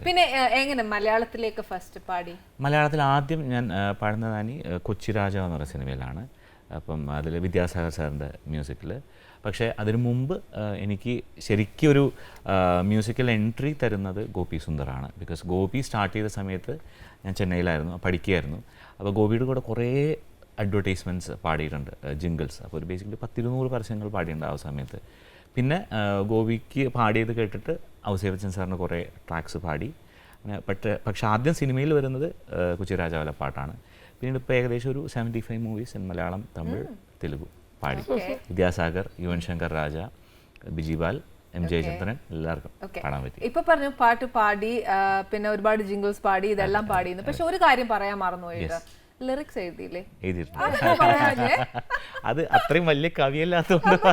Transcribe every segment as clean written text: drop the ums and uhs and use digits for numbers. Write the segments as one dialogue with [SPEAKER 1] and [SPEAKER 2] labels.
[SPEAKER 1] പിന്നെ എങ്ങനെ മലയാളത്തിലേക്ക് ഫസ്റ്റ് പാടി?
[SPEAKER 2] മലയാളത്തിൽ ആദ്യം ഞാൻ പാടുന്നതാണ് കൊച്ചി രാജാവ് എന്ന് പറയുന്ന സിനിമയിലാണ്. അപ്പം അതിൽ വിദ്യാസാഗർ സാറിൻ്റെ മ്യൂസിക്കിൽ. പക്ഷേ അതിനു മുമ്പ് എനിക്ക് ശരിക്കും ഒരു മ്യൂസിക്കൽ എൻട്രി തരുന്നത് ഗോപി സുന്ദറാണ്. ബിക്കോസ് ഗോപി സ്റ്റാർട്ട് ചെയ്ത സമയത്ത് ഞാൻ ചെന്നൈയിലായിരുന്നു, പഠിക്കുകയായിരുന്നു. അപ്പോൾ ഗോപിയുടെ കൂടെ കുറേ അഡ്വർടൈസ്മെൻറ്റ്സ് പാടിയിട്ടുണ്ട്, ജിംഗിൾസ്. അപ്പോൾ ഒരു ബേസിക്കലി 10-200 പരസ്യങ്ങൾ പാടിയിട്ടുണ്ട് ആ സമയത്ത്. പിന്നെ ഗോപിക്ക് പാടിയത് കേട്ടിട്ട് ഔസേപ്പ് ബച്ചൻ സാറിന് കുറേ ട്രാക്സ് പാടി. പക്ഷേ ആദ്യം സിനിമയിൽ വരുന്നത് കൊച്ചി രാജാവിലെ പാട്ടാണ്. പിന്നീട് ഇപ്പോൾ ഏകദേശം ഒരു 75 മൂവീസ് ഇൻ മലയാളം, തമിഴ്, തെലുഗു പാടി. വിദ്യാസാഗർ, യുവൻ ശങ്കർ രാജ, ബിജിബാൽ, എം ജയചന്ദ്രൻ എല്ലാവർക്കും പാടാൻ പറ്റി.
[SPEAKER 1] ഇപ്പൊ പറഞ്ഞു പാട്ട് പാടി, പിന്നെ ഒരുപാട് ജിംഗിൾസ് പാടി, ഇതെല്ലാം പാടിയിരുന്നു. പക്ഷെ ഒരു കാര്യം പറയാൻ മറന്നുപോയിട്ട്, ലിറിക്സ് എഴുതിയില്ലേ?
[SPEAKER 2] എഴുതിയിട്ടുണ്ട്. അത് അത്രയും വലിയ കവിയല്ലാത്തതുകൊണ്ട്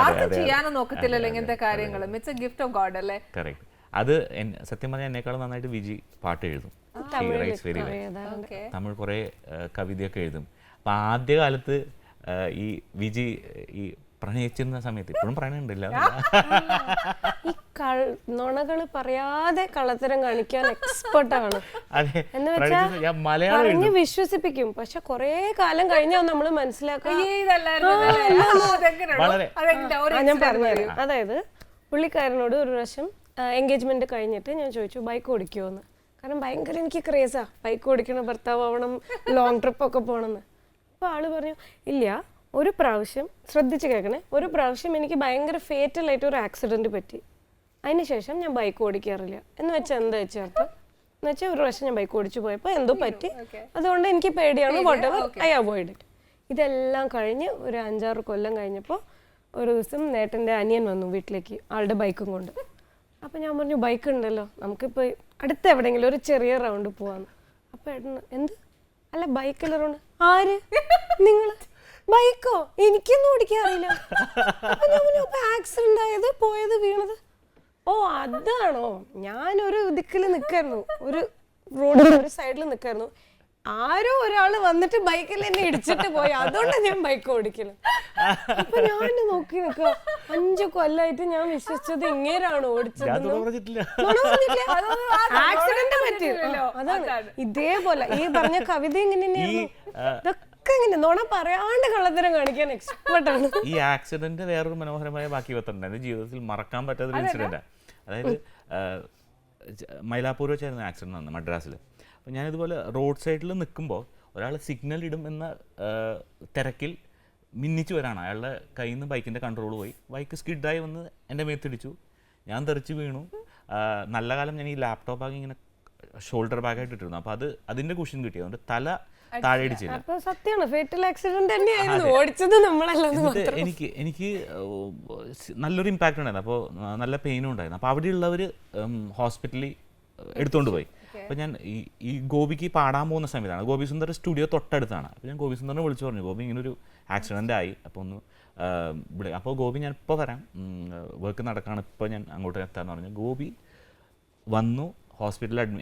[SPEAKER 1] ആർക്കും ചെയ്യാനും നോക്കത്തില്ലല്ലോ ഇങ്ങനത്തെ കാര്യങ്ങൾ. It's A gift of God അല്ലേ?
[SPEAKER 2] കറക്റ്റ്. അത് സത്യം പറഞ്ഞാൽ എന്നെക്കാളും നന്നായിട്ട് വിജി പാട്ട് എഴുതും. തമിഴ് കുറേ കവിതയൊക്കെ എഴുതും. അപ്പം ആദ്യകാലത്ത് ഈ വിജി ഈ പ്രണയിച്ചിരുന്ന സമയത്ത്, ഇപ്പോഴും പ്രണയമുണ്ടല്ല,
[SPEAKER 3] ഈ നുണകൾ പറയാതെ കള്ളത്തരം കാണിക്കാൻ എക്സ്പെർട്ടാണ്. എന്ന് വെച്ചാൽ പറഞ്ഞ് വിശ്വസിപ്പിക്കും. പക്ഷെ കൊറേ കാലം കഴിഞ്ഞാൽ നമ്മൾ മനസ്സിലാക്കും. ഞാൻ പറഞ്ഞു. അതായത് പുള്ളിക്കാരനോട് ഒരു പ്രാവശ്യം എൻഗേജ്മെന്റ് കഴിഞ്ഞിട്ട് ഞാൻ ചോദിച്ചു ബൈക്ക് ഓടിക്കുമോ എന്ന്. കാരണം ഭയങ്കര എനിക്ക് ക്രേസാ ബൈക്ക് ഓടിക്കണം, ഭർത്താവ് ആവണം, ലോങ് ട്രിപ്പൊക്കെ പോകണമെന്ന്. അപ്പോൾ ആള് പറഞ്ഞു ഇല്ല, ഒരു പ്രാവശ്യം ശ്രദ്ധിച്ച് കേൾക്കണേ, ഒരു പ്രാവശ്യം എനിക്ക് ഭയങ്കര ഫേറ്റലായിട്ട് ഒരു ആക്സിഡൻറ്റ് പറ്റി, അതിനുശേഷം ഞാൻ ബൈക്ക് ഓടിക്കാറില്ല. എന്ന് വെച്ചാൽ എന്താ വെച്ചർത്ഥം എന്ന് വെച്ചാൽ ഒരു പ്രാവശ്യം ഞാൻ ബൈക്ക് ഓടിച്ചു പോയപ്പോൾ എന്തോ പറ്റി, അതുകൊണ്ട് എനിക്ക് പേടിയാണ്, whatever I avoid it. ഇതെല്ലാം കഴിഞ്ഞ് ഒരു 5-6 കൊല്ലം കഴിഞ്ഞപ്പോൾ ഒരു ദിവസം നേട്ടൻ്റെ അനിയൻ വന്നു വീട്ടിലേക്ക് ആളുടെ ബൈക്കും കൊണ്ട്. അപ്പോൾ ഞാൻ പറഞ്ഞു ബൈക്ക് ഉണ്ടല്ലോ, നമുക്കിപ്പോൾ അടുത്ത് എവിടെയെങ്കിലും ഒരു ചെറിയ റൗണ്ട് പോവാന്ന്. അപ്പോൾ ഏട്ടന് എന്ത് അല്ല ബൈക്കിൽ റൗണ്ട്? ആര്? നിങ്ങൾ? ബൈക്കോ? എനിക്കൊന്നും ഓടിക്കാറില്ല. അപ്പൊ ആക്സിഡന്റ് ആയത്, പോയത്, വീണത്? ഓ അതാണോ? ഞാനൊരു ദിക്കിൽ നിൽക്കായിരുന്നു, ഒരു റോഡിൽ ഒരു സൈഡിൽ നിൽക്കായിരുന്നു, ആരോ ഒരാള് വന്നിട്ട് ബൈക്കിൽ എന്നെ ഇടിച്ചിട്ട് പോയി, അതുകൊണ്ടാണ് ഞാൻ ബൈക്ക് ഓടിക്കല്. അപ്പൊ ഞാൻ നോക്കി നിൽക്കുക, 5 കൊല്ലായിട്ട് ഞാൻ വിശ്വസിച്ചത് ഇങ്ങേരാണ് ഓടിച്ചത്. ആക്സിഡന്റ് പറ്റില്ലല്ലോ. അതാണ് ഇതേപോലെ ഈ പറഞ്ഞ കവിത എങ്ങനെയായിരുന്നു, ഇതൊക്കെ ഇങ്ങനെ നുണ പറയാണ്ട് കള്ളത്തരം കാണിക്കാൻ എക്സ്പെർട്ടാണ്.
[SPEAKER 2] ഈ ആക്സിഡന്റ് വേറൊരു മനോഹരമായ ബാക്കി പത്തുണ്ടായിരുന്നു, ജീവിതത്തിൽ മറക്കാൻ പറ്റാത്തൊരു ഇൻസിഡന്റ്. അതായത് മൈലാപ്പൂർ വെച്ചായിരുന്നു ആക്സിഡന്റ് വന്നത്, മദ്രാസിൽ. അപ്പോൾ ഞാനിതുപോലെ റോഡ് സൈഡിൽ നിൽക്കുമ്പോൾ ഒരാൾ സിഗ്നൽ ഇടും എന്ന തിരക്കിൽ മിന്നിച്ച് വരാണ്. അയാളുടെ കയ്യിൽ നിന്ന് ബൈക്കിൻ്റെ കൺട്രോൾ പോയി, ബൈക്ക് സ്കിഡായി വന്ന് എൻ്റെ മേത്തിടിച്ചു, ഞാൻ തെറിച്ച് വീണു. നല്ല കാലം ഞാൻ ഈ ലാപ്ടോപ്പ് ആകെ ഇങ്ങനെ ഷോൾഡർ ബാഗായിട്ട് ഇട്ടിരുന്നു. അപ്പോൾ അതിൻ്റെ കുഷൻ കിട്ടി, അതുകൊണ്ട് തല താഴെ ഇടിച്ചില്ല. എനിക്ക് നല്ലൊരു ഇമ്പാക്റ്റ് ഉണ്ടായിരുന്നു. അപ്പോൾ നല്ല പെയിനും ഉണ്ടായിരുന്നു. അപ്പോൾ അവിടെയുള്ളവർ ഹോസ്പിറ്റലിൽ എടുത്തുകൊണ്ട് പോയി. അപ്പോൾ ഞാൻ ഈ ഗോപിക്ക് പാടാൻ പോകുന്ന സമയത്താണ്, ഗോപി സുന്ദർ സ്റ്റുഡിയോ തൊട്ടടുത്താണ്. അപ്പോൾ ഞാൻ ഗോപി സുന്ദറിനെ വിളിച്ചു പറഞ്ഞു, ഗോപി ഇങ്ങനൊരു ആക്സിഡൻ്റ് ആയി, അപ്പോൾ ഒന്ന് ഇവിടെ. അപ്പോൾ ഗോപി ഞാൻ ഇപ്പോൾ വരാം, വർക്ക് നടക്കുകയാണ്, ഇപ്പോൾ ഞാൻ അങ്ങോട്ട് എത്താമെന്ന് പറഞ്ഞു. ഗോപി വന്നു,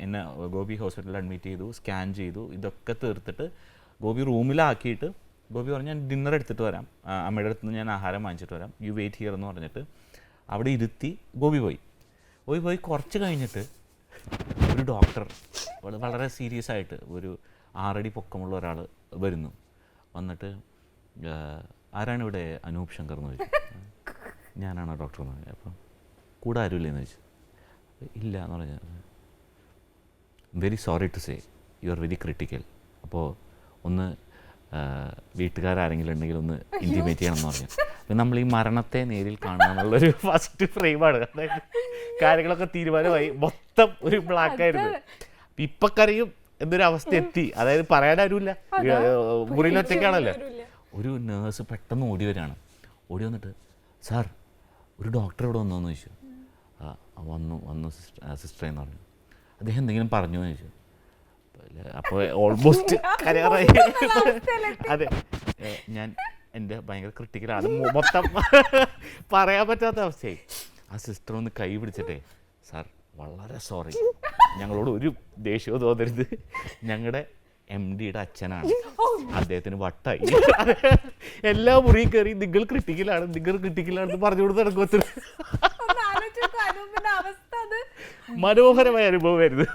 [SPEAKER 2] എന്നെ ഗോപി ഹോസ്പിറ്റലിൽ അഡ്മിറ്റ് ചെയ്തു, സ്കാൻ ചെയ്തു, ഇതൊക്കെ തീർത്തിട്ട് ഗോപി റൂമിലാക്കിയിട്ട് ഗോപി പറഞ്ഞു ഞാൻ ഡിന്നർ എടുത്തിട്ട് വരാം, അമ്മയുടെ അടുത്ത് നിന്ന് ഞാൻ ആഹാരം വാങ്ങിച്ചിട്ട് വരാം, യു വെയിറ്റ് ഹിയർ എന്ന് പറഞ്ഞിട്ട് അവിടെ ഇരുത്തി ഗോപി പോയി. കുറച്ച് കഴിഞ്ഞിട്ട് ഒരു ഡോക്ടർ വളരെ സീരിയസ് ആയിട്ട് ഒരു 6 അടി പൊക്കമുള്ള ഒരാൾ വരുന്നു. വന്നിട്ട് ആരാണ് ഇവിടെ അനൂപ് ശങ്കർ എന്ന് ചോദിച്ചു. ഞാനാണോ ഡോക്ടർ എന്ന് പറഞ്ഞു. അപ്പം കൂടെ ആരുമില്ലെന്ന് ചോദിച്ചു. ഇല്ല എന്ന് പറഞ്ഞു. Very sorry to say you are very critical. അപ്പോൾ ഒന്ന് വീട്ടുകാരെങ്കിലും ഉണ്ടെങ്കിൽ ഒന്ന് ഇൻറ്റിമേറ്റ് ചെയ്യണം എന്ന് പറഞ്ഞു. അപ്പം നമ്മൾ ഈ മരണത്തെ നേരിൽ കാണുക എന്നുള്ളൊരു ഫസ്റ്റ് ഫ്രെയിമാണ്. അതായത് കാര്യങ്ങളൊക്കെ തീരുമാനമായി, മൊത്തം ഒരു ബ്ലാക്ക് ആയിരുന്നു. ഇപ്പം കറിയും എന്നൊരു അവസ്ഥ എത്തി. അതായത് പറയാനാരുമില്ല, മുറിയിലൊറ്റയ്ക്കാണല്ലോ. ഒരു നേഴ്സ് പെട്ടെന്ന് ഓടി വരികയാണ്. ഓടി വന്നിട്ട് സാർ ഒരു ഡോക്ടർ ഇവിടെ വന്നോന്ന് ചോദിച്ചു. വന്നു സിസ്റ്റർ എന്ന് പറഞ്ഞു. അദ്ദേഹം എന്തെങ്കിലും പറഞ്ഞു എന്ന് ചോദിച്ചു. അപ്പോൾ ഓൾമോസ്റ്റ് കരയാറായി. അതെ, ഞാൻ എൻ്റെ ഭയങ്കര ക്രിട്ടിക്കലാണ്, മൊത്തം പറയാൻ പറ്റാത്ത അവസ്ഥയായി. ആ സിസ്റ്റർ ഒന്ന് കൈ പിടിച്ചിട്ടേ, സാർ വളരെ സോറി, ഞങ്ങളോട് ഒരു ദേഷ്യവും തോന്നരുത്, ഞങ്ങളുടെ MDയുടെ അച്ഛനാണ്, അദ്ദേഹത്തിന് വട്ടായി, എല്ലാ മുറിയും കയറി നിങ്ങൾ ക്രിട്ടിക്കലാണെന്ന് പറഞ്ഞു കൊടുത്ത് നടക്കുമ്പോൾ മനോഹരമായ അനുഭവമായിരുന്നു.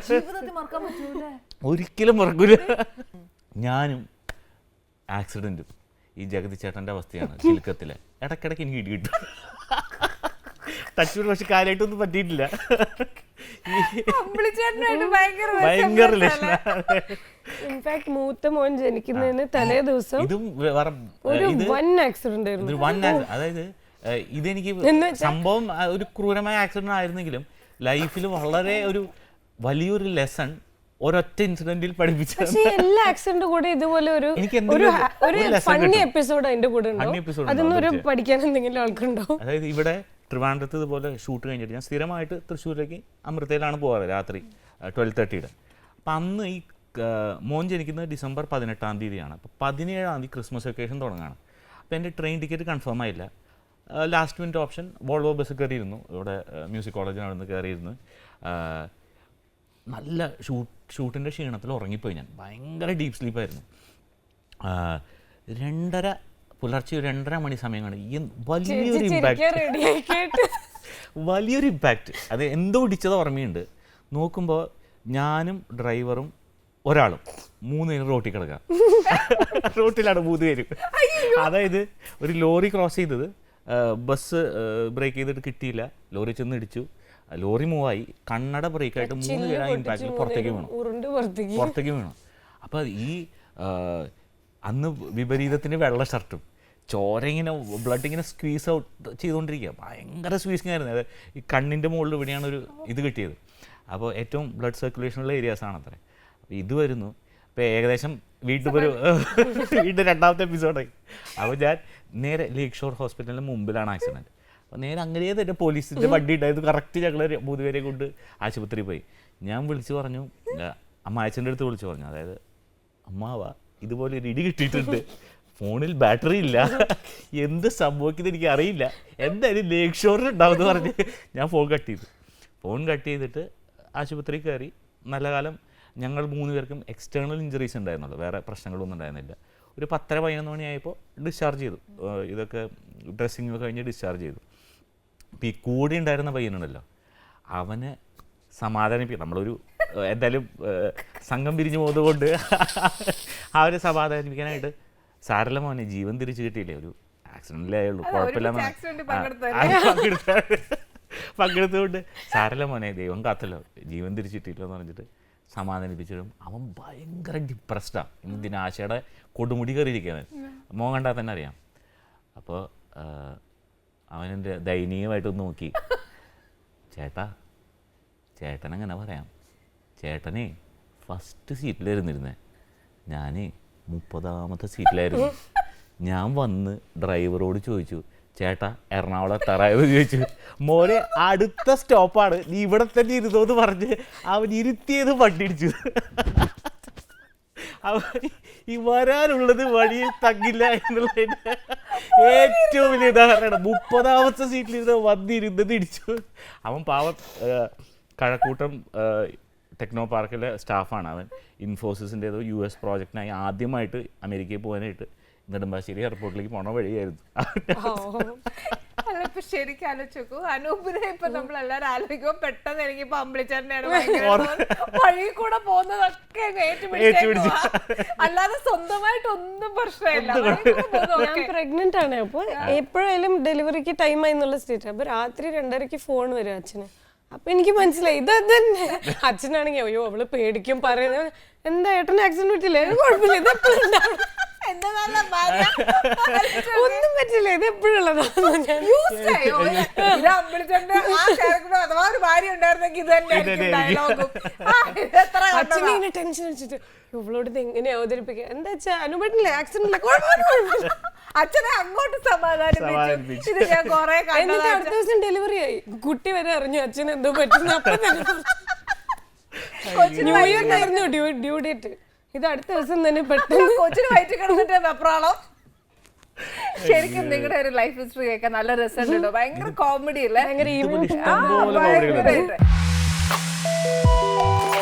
[SPEAKER 1] ജീവിതത്തിൽ മറക്കാൻ പറ്റൂലേ?
[SPEAKER 2] ഒരിക്കലും മറക്കൂല. ഞാനും ആക്സിഡൻറ്റും ഈ ജഗതി ചേട്ടൻ്റെ അവസ്ഥയാണ്. ചിൽക്കത്തിലെ ഇടയ്ക്കിടയ്ക്ക് എനിക്ക് ഇടി കിട്ടും. തച്ചൂർ പക്ഷെ കാര്യമായിട്ടൊന്നും പറ്റിയിട്ടില്ല. ഭയങ്കര റിലേഷൻ.
[SPEAKER 3] ഇൻഫാക്ട് മൂത്ത മോൻ ജനിക്കുന്നതിന് തലേ ദിവസം
[SPEAKER 2] ഇതും
[SPEAKER 3] ഒരു വൺ ആക്സിഡന്റ് ആയിരുന്നു.
[SPEAKER 2] അതായത് ഇതെനിക്ക് സംഭവം ഒരു ക്രൂരമായ ആക്സിഡന്റ് ആയിരുന്നെങ്കിലും ലൈഫിൽ വളരെ ഒരു വലിയൊരു ലെസൺ ഒരൊറ്റ ഇൻസിഡന്റിൽ പഠിപ്പിച്ചു.
[SPEAKER 3] പക്ഷേ എല്ലാ ആക്സിഡന്റ് കൂടെ ഇതുപോലെ ഒരു ഫണ്ണി എപ്പിസോഡ് അതിന്റെ കൂടെ ഉണ്ടാവും. അതൊന്നും ഒരു പഠിക്കാൻ എന്തെങ്കിലും ആൾക്കുണ്ടാവും.
[SPEAKER 2] അതായത് ഇവിടെ ട്രിവാൻഡ്രത്ത് ഇതുപോലെ ഷൂട്ട് കഴിഞ്ഞിട്ട് ഞാൻ സ്ഥിരമായിട്ട് തൃശ്ശൂരിലേക്ക് അമൃതയിലാണ് പോകാറ് രാത്രി 12:30. അപ്പം അന്ന് ഈ മോൻ ജനിക്കുന്നത് ഡിസംബർ 18-ാം തീയതിയാണ്. അപ്പോൾ 17-ാം തീയതി ക്രിസ്മസ് വെക്കേഷൻ തുടങ്ങുകയാണ്. അപ്പോൾ എൻ്റെ ട്രെയിൻ ടിക്കറ്റ് കൺഫേം ആയില്ല. Last minute option Volvo bus കയറിയിരുന്നു. ഇവിടെ മ്യൂസിക് കോളേജിൽ നിന്ന് കയറിയിരുന്നു. നല്ല ഷൂട്ടിൻ്റെ ക്ഷീണത്തിൽ ഉറങ്ങിപ്പോയി ഞാൻ. ഭയങ്കര ഡീപ്പ് സ്ലീപ്പായിരുന്നു. 2:30 പുലർച്ചെ 2:30 മണി സമയമാണ്. ഈ വലിയൊരു ഇമ്പാക്റ്റ്. അത് എന്തോ ഇടിച്ചത് ഓർമ്മയുണ്ട്. നോക്കുമ്പോൾ ഞാനും ഡ്രൈവറും ഒരാളും 3 പേരും റോട്ടിൽ കിടക്കുക. റോട്ടിലാണ് 3 പേരും. അതായത് ഒരു ലോറി ക്രോസ് ചെയ്തത്, ബസ് ബ്രേക്ക് ചെയ്തിട്ട് കിട്ടിയില്ല, ലോറി ചെന്ന് ഇടിച്ചു, ലോറി മൂവായി, കണ്ണട ബ്രേക്കായിട്ട് 3 പേര് ആ ഇമ്പാക്റ്റിൽ പുറത്തേക്ക് വീണു. അപ്പോൾ ഈ അന്ന് വിപരീതത്തിന് വെള്ള ഷർട്ടും ചോര ഇങ്ങനെ ബ്ലഡ് ഇങ്ങനെ സ്ക്വീസ് ഔട്ട് ചെയ്തുകൊണ്ടിരിക്കുക. ഭയങ്കര സ്ക്വീസിങ് ആയിരുന്നു. അത് ഈ കണ്ണിൻ്റെ മുകളിൽ ഇവിടെയാണ് ഒരു ഇത് കിട്ടിയത്. അപ്പോൾ ഏറ്റവും ബ്ലഡ് സർക്കുലേഷനുള്ള ഏരിയാസാണ് അത്രേ. അപ്പോൾ ഇത് വരുന്നു. അപ്പോൾ ഏകദേശം വീണ്ടും 2ാമത്തെ എപ്പിസോഡായി. അപ്പോൾ ഞാൻ നേരെ ലേക്ക് ഷോർ ഹോസ്പിറ്റലിന് മുമ്പിലാണ് ആക്സിഡൻറ്റ്. അപ്പോൾ നേരെ അങ്ങനെ തന്നെ പോലീസിൻ്റെ വണ്ടി ഉണ്ടായത്. കറക്റ്റ് ഞങ്ങൾ 3 പേരെ കൊണ്ട് ആശുപത്രിയിൽ പോയി. ഞാൻ വിളിച്ചു പറഞ്ഞു, അമ്മായച്ചൻ്റെ അടുത്ത് വിളിച്ചു പറഞ്ഞു, അതായത് അമ്മാവ ഇതുപോലെ ഒരു ഇടി കിട്ടിയിട്ടുണ്ട്, ഫോണിൽ ബാറ്ററി ഇല്ല, എന്ത് സംഭവിക്കുന്നത് എനിക്ക് അറിയില്ല, എന്തായാലും ലേക്ക് ഷോറിൽ ഉണ്ടാവുമെന്ന് പറഞ്ഞ് ഞാൻ ഫോൺ കട്ട് ചെയ്തിട്ട് ആശുപത്രിയിൽ കയറി. നല്ല കാലം ഞങ്ങൾ 3 പേർക്കും എക്സ്റ്റേണൽ ഇഞ്ചറീസ് ഉണ്ടായിരുന്നുള്ളൂ, വേറെ പ്രശ്നങ്ങളൊന്നും ഉണ്ടായിരുന്നില്ല. ഒരു 10-11 മണിയായപ്പോൾ ഡിസ്ചാർജ് ചെയ്തു. ഇതൊക്കെ ഡ്രസ്സിങ് കഴിഞ്ഞ് ഡിസ്ചാർജ് ചെയ്തു. അപ്പോൾ ഈ കൂടെ ഉണ്ടായിരുന്ന പയ്യനുണ്ടല്ലോ, അവനെ സമാധാനിപ്പിക്കും. നമ്മളൊരു എന്തായാലും സംഘം പിരിഞ്ഞു പോകുന്നതുകൊണ്ട് അവരെ സമാധാനിപ്പിക്കാനായിട്ട്, സാരല്ല മോനെ, ജീവൻ തിരിച്ചു കിട്ടിയില്ലേ, ഒരു ആക്സിഡൻറ്റിലേ ആയുള്ളൂ, കുഴപ്പമില്ല പങ്കെടുത്തുകൊണ്ട്, സാരല്ല മോനെ, ദൈവം കാത്തല്ലോ, ജീവൻ തിരിച്ചു കിട്ടിയില്ലോ എന്ന് പറഞ്ഞിട്ട് സമാധാനിപ്പിച്ചിടും. അവൻ ഭയങ്കര ഡിപ്രസ്ഡാണ്. ഇന്ന് ദിനാശയുടെ കൊടുമുടി കയറിയിരിക്കുകയാണ്. മോൻ കണ്ടാൽ തന്നെ അറിയാം. അപ്പോൾ അവനെൻ്റെ ദയനീയമായിട്ടൊന്ന് നോക്കി, ചേട്ടനങ്ങനെ പറയാം, ചേട്ടനെ ഫസ്റ്റ് സീറ്റിലായിരുന്നിരുന്നേ, ഞാൻ 30ാമത്തെ സീറ്റിലായിരുന്നു. ഞാൻ വന്ന് ഡ്രൈവറോട് ചോദിച്ചു, ചേട്ടാ എറണാകുളം എത്താറായെന്ന് ചോദിച്ചു. മോനെ അടുത്ത സ്റ്റോപ്പാണ്, നീ ഇവിടെ തന്നെ ഇരുന്നോന്ന് പറഞ്ഞ് അവൻ ഇരുത്തിയത് വണ്ടിടിച്ചു. ഈ വരാനുള്ളത് വഴിയിൽ തങ്ങില്ല എന്നുള്ളതിൻ്റെ ഏറ്റവും വലിയ ഉദാഹരണമാണ്. 30ാമത്തെ സീറ്റിലിരുന്ന് വന്നിരുന്നത് ഇടിച്ചു. അവൻ പാവം കഴക്കൂട്ടം ടെക്നോ പാർക്കിലെ സ്റ്റാഫാണ്. അവൻ ഇൻഫോസിസിൻ്റേതോ US പ്രോജക്റ്റിനായി ആദ്യമായിട്ട് അമേരിക്കയിൽ പോകാനായിട്ട് നെടുമ്പാശ്ശേരി എയർപോർട്ടിലേക്ക് പോണ വഴിയായിരുന്നു.
[SPEAKER 1] ഇപ്പൊ ശരിക്കും ആലോചിച്ചു അനൂപിനെ. ഇപ്പൊ നമ്മളെല്ലാരും ആലോചിക്കുമ്പോ പെട്ടെന്ന് എനിക്ക് ഇപ്പൊ അമ്പിളിച്ചേട്ടനെയാണ് വഴി കൂടെ പോകുന്നതൊക്കെ ഏറ്റുപിടിച്ചു. അല്ലാതെ സ്വന്തമായിട്ടൊന്നും പ്രശ്നമില്ല.
[SPEAKER 3] ഞാൻ പ്രഗ്നന്റ് ആണ്. അപ്പൊ എപ്പോഴായാലും ഡെലിവറിക്ക് ടൈം ആയി എന്നുള്ള സ്റ്റേറ്റ്. അപ്പൊ രാത്രി 2:30 ഫോൺ വരും അച്ഛന്. അപ്പൊ എനിക്ക് മനസ്സിലായി ഇത് തന്നെ. അച്ഛനാണെങ്കിൽ അയ്യോ അവള് പേടിക്കും, പറയുന്നത് എന്താ ഏട്ടന് ആക്സിഡന്റ് പറ്റില്ല, കുഴപ്പമില്ല, ഇത് എപ്പോഴും ഒന്നും പറ്റില്ല, ഇത് എപ്പോഴുള്ളതാണ്. അച്ഛനിങ്ങനെ ടെൻഷൻ വെച്ചിട്ട് ഇവളോട് ഇത് എങ്ങനെ അവതരിപ്പിക്കുക, എന്താ വെച്ചാ അനുപറ്റില്ല, ആക്സിഡന്റ് ഇല്ല,
[SPEAKER 1] അച്ഛനെ അങ്ങോട്ട് സമാധാനിപ്പിച്ചു.
[SPEAKER 3] എന്നിട്ട് അടുത്ത ദിവസം ഡെലിവറി ആയി. കുട്ടി വരെ അറിഞ്ഞു അച്ഛൻ എന്തോ പറ്റുന്നു. അപ്പൊ ന്യൂ ഇയറിനായിരുന്നു ഡ്യൂ ഡേറ്റ്. ഇത് അടുത്ത ദിവസം തന്നെ പെട്ടെന്ന്
[SPEAKER 1] കൊച്ചിന് വയറ്റി കിടന്നിട്ട് വെപ്രാളം. ശരിക്കും നിങ്ങളുടെ ഒരു ലൈഫ് ഹിസ്റ്ററി കേൾക്കാൻ നല്ല രസമുണ്ടോ? ഭയങ്കര കോമഡി അല്ലേ?
[SPEAKER 3] ഭയങ്കര